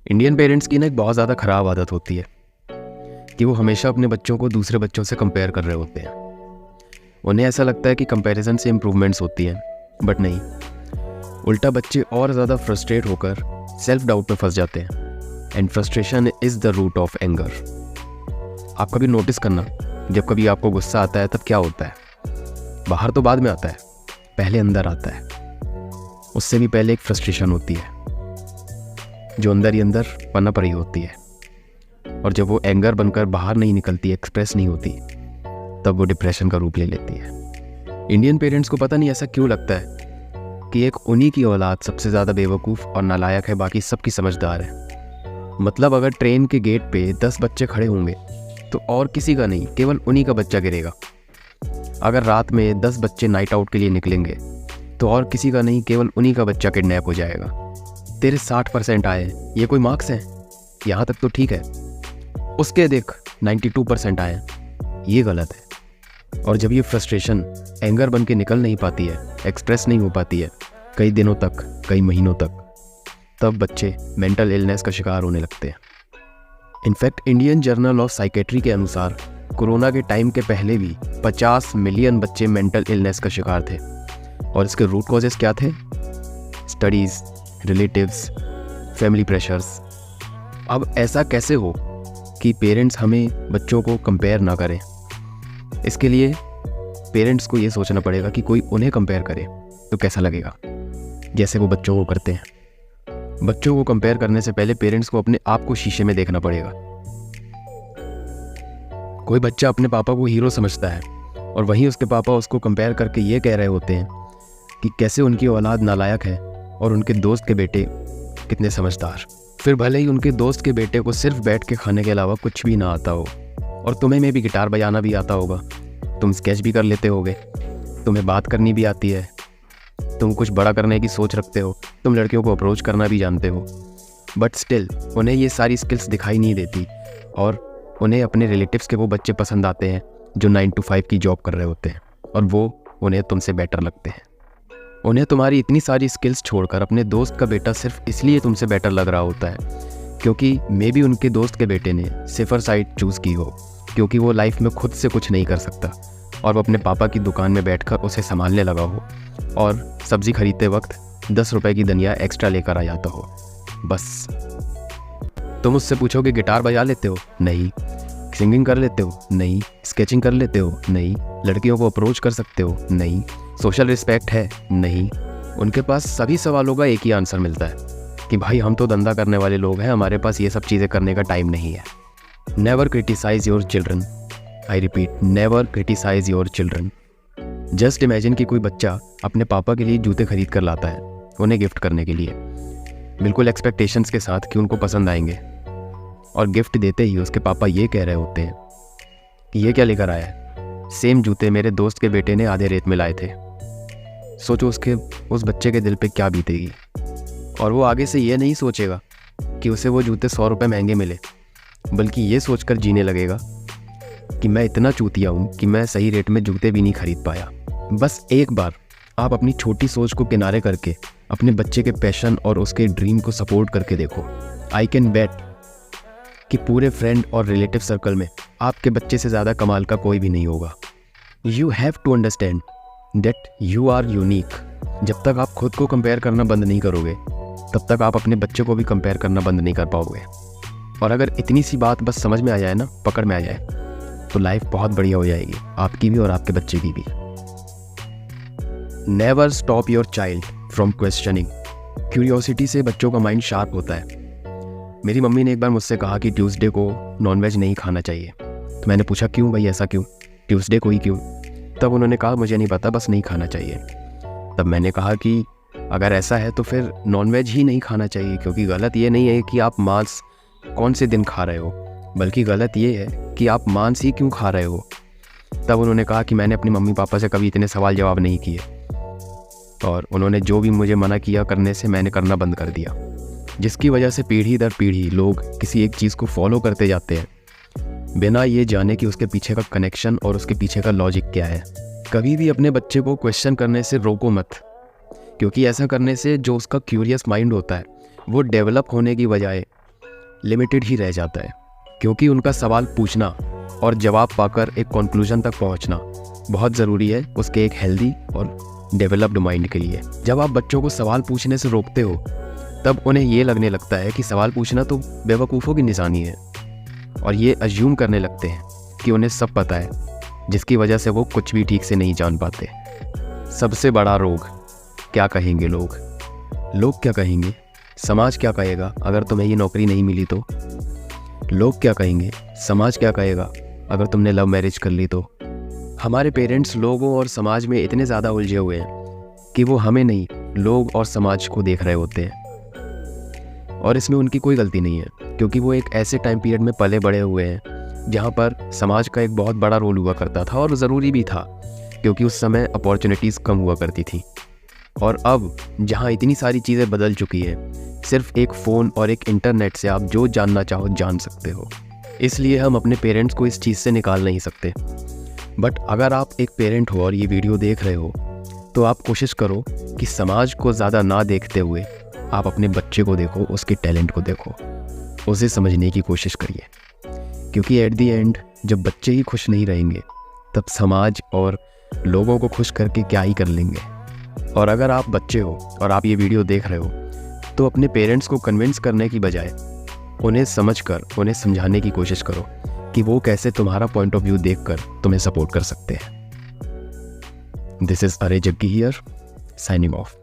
Indian parents की ना एक बहुत ज़्यादा ख़राब आदत होती है कि वो हमेशा अपने बच्चों को दूसरे बच्चों से कंपेयर कर रहे होते हैं। उन्हें ऐसा लगता है कि कंपैरिजन से इम्प्रूवमेंट्स होती हैं, बट नहीं। उल्टा बच्चे और ज़्यादा फ्रस्ट्रेट होकर सेल्फ डाउट में फंस जाते हैं। And frustration is the root of anger. आप कभी नोटिस करना, जब कभी आपको गुस्सा आता है तब क्या होता है? बाहर तो बाद में आता है, पहले अंदर आता है। उससे भी पहले एक फ्रस्ट्रेशन होती है जो अंदर ही अंदर पनप रही होती है, और जब वो एंगर बनकर बाहर नहीं निकलती, एक्सप्रेस नहीं होती, तब वो डिप्रेशन का रूप ले लेती है। इंडियन पेरेंट्स को पता नहीं ऐसा क्यों लगता है कि एक उन्हीं की औलाद सबसे ज़्यादा बेवकूफ़ और नालायक है, बाकी सबकी समझदार है। मतलब अगर ट्रेन के गेट पे 10 बच्चे खड़े होंगे तो और किसी का नहीं, केवल उन्हीं का बच्चा गिरेगा। अगर रात में 10 बच्चे नाइट आउट के लिए निकलेंगे तो और किसी का नहीं, केवल उन्हीं का बच्चा किडनैप हो जाएगा। तेरे 60% आए, ये कोई मार्क्स हैं? यहाँ तक तो ठीक है। उसके देख 92% आए, ये गलत है। और जब ये फ्रस्ट्रेशन एंगर बन के निकल नहीं पाती है, एक्सप्रेस नहीं हो पाती है कई दिनों तक, कई महीनों तक, तब बच्चे मेंटल इलनेस का शिकार होने लगते हैं। In fact Indian journal of psychiatry के अनुसार कोरोना के टाइम के पहले भी 50 मिलियन बच्चे मेंटल इलनेस का शिकार थे। और इसके रूट कॉजेस क्या थे? Studies, relatives, family pressures. अब ऐसा कैसे हो कि पेरेंट्स हमें बच्चों को कंपेयर ना करें? इसके लिए पेरेंट्स को ये सोचना पड़ेगा कि कोई उन्हें कंपेयर करे तो कैसा लगेगा, जैसे वो बच्चों को करते हैं। बच्चों को कंपेयर करने से पहले पेरेंट्स को अपने आप को शीशे में देखना पड़ेगा। कोई बच्चा अपने पापा को हीरो समझता है और वहीं उसके पापा उसको कंपेयर करके ये कह रहे होते हैं कि कैसे उनकी औलाद नालायक है और उनके दोस्त के बेटे कितने समझदार। फिर भले ही उनके दोस्त के बेटे को सिर्फ बैठ के खाने के अलावा कुछ भी ना आता हो, और तुम्हें में भी गिटार बजाना भी आता होगा, तुम स्केच भी कर लेते होगे, तुम्हें बात करनी भी आती है, तुम कुछ बड़ा करने की सोच रखते हो, तुम लड़कियों को अप्रोच करना भी जानते हो, बट स्टिल उन्हें ये सारी स्किल्स दिखाई नहीं देती और उन्हें अपने रिलेटिव्स के वो बच्चे पसंद आते हैं जो 9 to 5 की जॉब कर रहे होते हैं, और वो उन्हें तुमसे बेटर लगते हैं। उन्हें तुम्हारी इतनी सारी स्किल्स छोड़कर अपने दोस्त का बेटा सिर्फ इसलिए तुमसे बेटर लग रहा होता है क्योंकि मे बी उनके दोस्त के बेटे ने सिफर साइड चूज़ की हो, क्योंकि वो लाइफ में खुद से कुछ नहीं कर सकता और वो अपने पापा की दुकान में बैठकर उसे संभालने लगा हो, और सब्ज़ी खरीदते वक्त 10 रुपए की धनिया एक्स्ट्रा लेकर आ जाता हो। बस तुम उससे पूछोगे गिटार बजा लेते हो? नहीं। सिंगिंग कर लेते हो? नहीं। स्केचिंग कर लेते हो? नहीं। लड़कियों को अप्रोच कर सकते हो? नहीं। सोशल रिस्पेक्ट है? नहीं। उनके पास सभी सवालों का एक ही आंसर मिलता है कि भाई हम तो धंधा करने वाले लोग हैं, हमारे पास ये सब चीज़ें करने का टाइम नहीं है। Never criticise your children. I repeat, never criticise your children. Just imagine कि कोई बच्चा अपने पापा के लिए जूते खरीद कर लाता है उन्हें गिफ्ट करने के लिए, बिल्कुल एक्सपेक्टेशंस के साथ कि उनको पसंद आएंगे, और गिफ्ट देते ही उसके पापा ये कह रहे होते हैं कि ये क्या लेकर आया है? सेम जूते मेरे दोस्त के बेटे ने आधे रेट में लाए थे। सोचो उस बच्चे के दिल पे क्या बीतेगी। और वो आगे से ये नहीं सोचेगा कि उसे वो जूते 100 रुपये महंगे मिले, बल्कि ये सोचकर जीने लगेगा कि मैं इतना चूतिया हूँ कि मैं सही रेट में जूते भी नहीं खरीद पाया। बस एक बार आप अपनी छोटी सोच को किनारे करके अपने बच्चे के पैशन और उसके ड्रीम को सपोर्ट करके देखो। आई कैन बेट कि पूरे फ्रेंड और रिलेटिव सर्कल में आपके बच्चे से ज़्यादा कमाल का कोई भी नहीं होगा। You have to understand that you are unique. जब तक आप खुद को कंपेयर करना बंद नहीं करोगे, तब तक आप अपने बच्चे को भी कंपेयर करना बंद नहीं कर पाओगे। और अगर इतनी सी बात बस समझ में आ जाए ना, पकड़ में आ जाए, तो लाइफ बहुत बढ़िया हो जाएगी, आपकी भी और आपके बच्चे की भी। Never stop your child from questioning. Curiosity से बच्चों का माइंड शार्प होता है। मेरी मम्मी ने एक बार मुझसे कहा कि ट्यूसडे को नॉनवेज नहीं खाना चाहिए, तो मैंने पूछा क्यों भाई, ऐसा क्यों, ट्यूसडे को ही क्यों? तब उन्होंने कहा मुझे नहीं पता, बस नहीं खाना चाहिए। तब मैंने कहा कि अगर ऐसा है तो फिर नॉनवेज ही नहीं खाना चाहिए, क्योंकि गलत ये नहीं है कि आप मांस कौन से दिन खा रहे हो, बल्कि गलत ये है कि आप मांस ही क्यों खा रहे हो। तब उन्होंने कहा कि मैंने अपने मम्मी पापा से कभी इतने सवाल जवाब नहीं किए, और उन्होंने जो भी मुझे मना किया करने से मैंने करना बंद कर दिया, जिसकी वजह से पीढ़ी दर पीढ़ी लोग किसी एक चीज़ को फॉलो करते जाते हैं बिना ये जाने कि उसके पीछे का कनेक्शन और उसके पीछे का लॉजिक क्या है। कभी भी अपने बच्चे को क्वेश्चन करने से रोको मत, क्योंकि ऐसा करने से जो उसका क्यूरियस माइंड होता है वो डेवलप होने की बजाय लिमिटेड ही रह जाता है, क्योंकि उनका सवाल पूछना और जवाब पाकर एक कंक्लूजन तक पहुंचना बहुत ज़रूरी है उसके एक हेल्दी और डेवलप्ड माइंड के लिए। जब आप बच्चों को सवाल पूछने से रोकते हो तब उन्हें ये लगने लगता है कि सवाल पूछना तो बेवकूफ़ों की निशानी है, और ये अज्यूम करने लगते हैं कि उन्हें सब पता है, जिसकी वजह से वो कुछ भी ठीक से नहीं जान पाते। सबसे बड़ा रोग, क्या कहेंगे लोग? लोग क्या कहेंगे? समाज क्या कहेगा अगर तुम्हें ये नौकरी नहीं मिली तो? लोग क्या कहेंगे? समाज क्या कहेगा अगर तुमने लव मैरिज कर ली तो? हमारे पेरेंट्स लोगों और समाज में इतने ज़्यादा उलझे हुए हैं कि वो हमें नहीं, लोग और समाज को देख रहे होते हैं। और इसमें उनकी कोई गलती नहीं है, क्योंकि वो एक ऐसे टाइम पीरियड में पले बड़े हुए हैं जहाँ पर समाज का एक बहुत बड़ा रोल हुआ करता था, और ज़रूरी भी था, क्योंकि उस समय अपॉर्चुनिटीज़ कम हुआ करती थी। और अब जहाँ इतनी सारी चीज़ें बदल चुकी हैं, सिर्फ एक फ़ोन और एक इंटरनेट से आप जो जानना चाहो जान सकते हो। इसलिए हम अपने पेरेंट्स को इस चीज़ से निकाल नहीं सकते। बट अगर आप एक पेरेंट हो और ये वीडियो देख रहे हो, तो आप कोशिश करो कि समाज को ज़्यादा ना देखते हुए आप अपने बच्चे को देखो, उसके टैलेंट को देखो, उसे समझने की कोशिश करिए। क्योंकि एट दी एंड जब बच्चे ही खुश नहीं रहेंगे तब समाज और लोगों को खुश करके क्या ही कर लेंगे। और अगर आप बच्चे हो और आप ये वीडियो देख रहे हो, तो अपने पेरेंट्स को कन्विंस करने की बजाय उन्हें समझकर उन्हें समझाने की कोशिश करो कि वो कैसे तुम्हारा पॉइंट ऑफ व्यू देखकर तुम्हें सपोर्ट कर सकते हैं। दिस इज़ अरे जग्गी हियर, साइनिंग ऑफ।